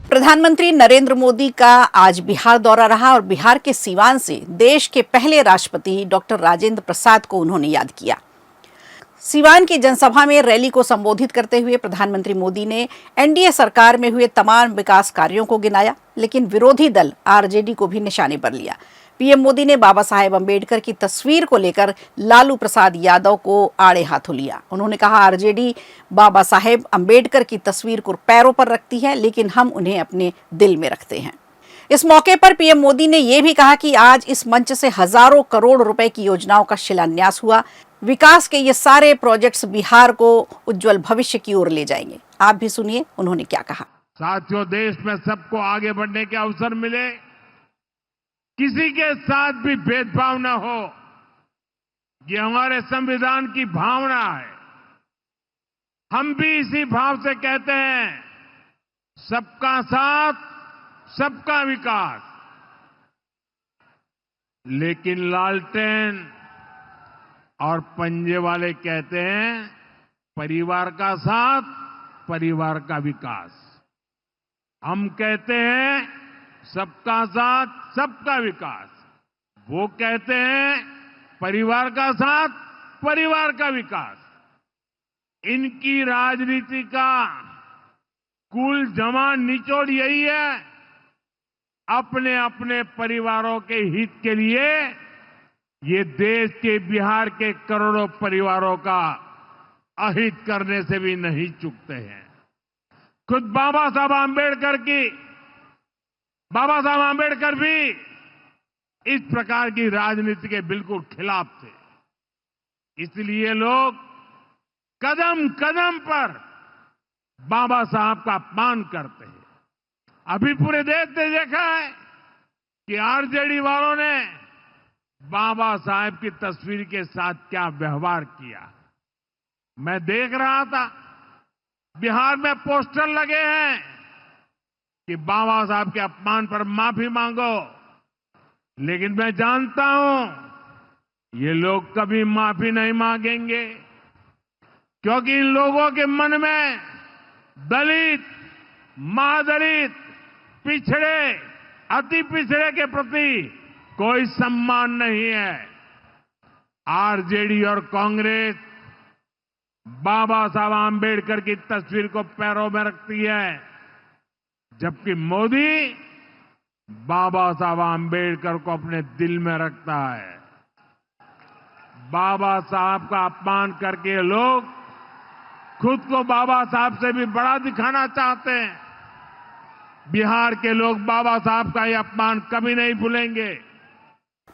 प्रधानमंत्री नरेंद्र मोदी का आज बिहार दौरा रहा और बिहार के सीवान से देश के पहले राष्ट्रपति डॉक्टर राजेंद्र प्रसाद को उन्होंने याद किया। सीवान की जनसभा में रैली को संबोधित करते हुए प्रधानमंत्री मोदी ने एनडीए सरकार में हुए तमाम विकास कार्यों को गिनाया, लेकिन विरोधी दल आरजेडी को भी निशाने पर लिया। पीएम मोदी ने बाबा साहेब अंबेडकर की तस्वीर को लेकर लालू प्रसाद यादव को आड़े हाथों लिया। उन्होंने कहा, आरजेडी बाबा साहेब अंबेडकर की तस्वीर को पैरों पर रखती है, लेकिन हम उन्हें अपने दिल में रखते हैं। इस मौके पर पीएम मोदी ने यह भी कहा कि आज इस मंच से हजारों करोड़ रुपए की योजनाओं का शिलान्यास हुआ। विकास के ये सारे प्रोजेक्ट्स बिहार को उज्जवल भविष्य की ओर ले जाएंगे। आप भी सुनिए उन्होंने क्या कहा। साथियों, देश में सबको आगे बढ़ने के अवसर मिले, किसी के साथ भी भेदभाव न हो, ये हमारे संविधान की भावना है। हम भी इसी भाव से कहते हैं, सबका साथ सबका विकास। लेकिन लालटेन और पंजे वाले कहते हैं, परिवार का साथ परिवार का विकास। हम कहते हैं सबका साथ सबका विकास, वो कहते हैं परिवार का साथ परिवार का विकास। इनकी राजनीति का कुल जमा निचोड़ यही है, अपने अपने परिवारों के हित के लिए ये देश के बिहार के करोड़ों परिवारों का अहित करने से भी नहीं चूकते हैं। खुद बाबा साहब आंबेडकर भी इस प्रकार की राजनीति के बिल्कुल खिलाफ थे। इसलिए लोग कदम कदम पर बाबा साहब का अपमान करते हैं। अभी पूरे देश ने देखा है कि आरजेडी वालों ने बाबा साहब की तस्वीर के साथ क्या व्यवहार किया। मैं देख रहा था, बिहार में पोस्टर लगे हैं कि बाबा साहब के अपमान पर माफी मांगो, लेकिन मैं जानता हूं ये लोग कभी माफी नहीं मांगेंगे, क्योंकि इन लोगों के मन में दलित, महादलित, पिछड़े, अति पिछड़े के प्रति कोई सम्मान नहीं है। आरजेडी और कांग्रेस बाबा साहब आंबेडकर की तस्वीर को पैरों में रखती है, जबकि मोदी बाबा साहब आंबेडकर को अपने दिल में रखता है। बाबा साहब का अपमान करके लोग खुद को बाबा साहब से भी बड़ा दिखाना चाहते हैं। बिहार के लोग बाबा साहब का यह अपमान कभी नहीं भूलेंगे।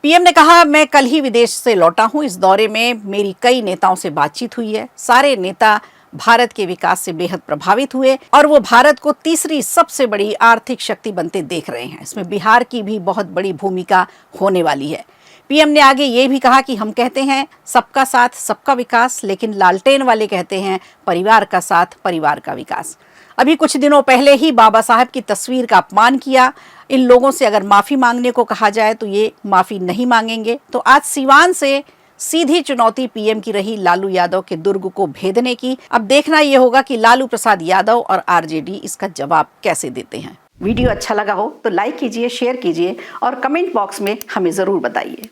पीएम ने कहा, मैं कल ही विदेश से लौटा हूं। इस दौरे में मेरी कई नेताओं से बातचीत हुई है। सारे नेता भारत के विकास से बेहद प्रभावित हुए और वो भारत को तीसरी सबसे बड़ी आर्थिक शक्ति बनते देख रहे हैं। इसमें बिहार की भी बहुत बड़ी भूमिका होने वाली है। पीएम ने आगे ये भी कहा कि हम कहते हैं सबका साथ सबका विकास, लेकिन लालटेन वाले कहते हैं परिवार का साथ परिवार का विकास। अभी कुछ दिनों पहले ही बाबा साहब की तस्वीर का अपमान किया। इन लोगों से अगर माफी मांगने को कहा जाए तो ये माफी नहीं मांगेंगे। तो आज सीवान से सीधी चुनौती पीएम की रही लालू यादव के दुर्ग को भेदने की। अब देखना यह होगा कि लालू प्रसाद यादव और आरजेडी इसका जवाब कैसे देते हैं। वीडियो अच्छा लगा हो तो लाइक कीजिए, शेयर कीजिए और कमेंट बॉक्स में हमें जरूर बताइए।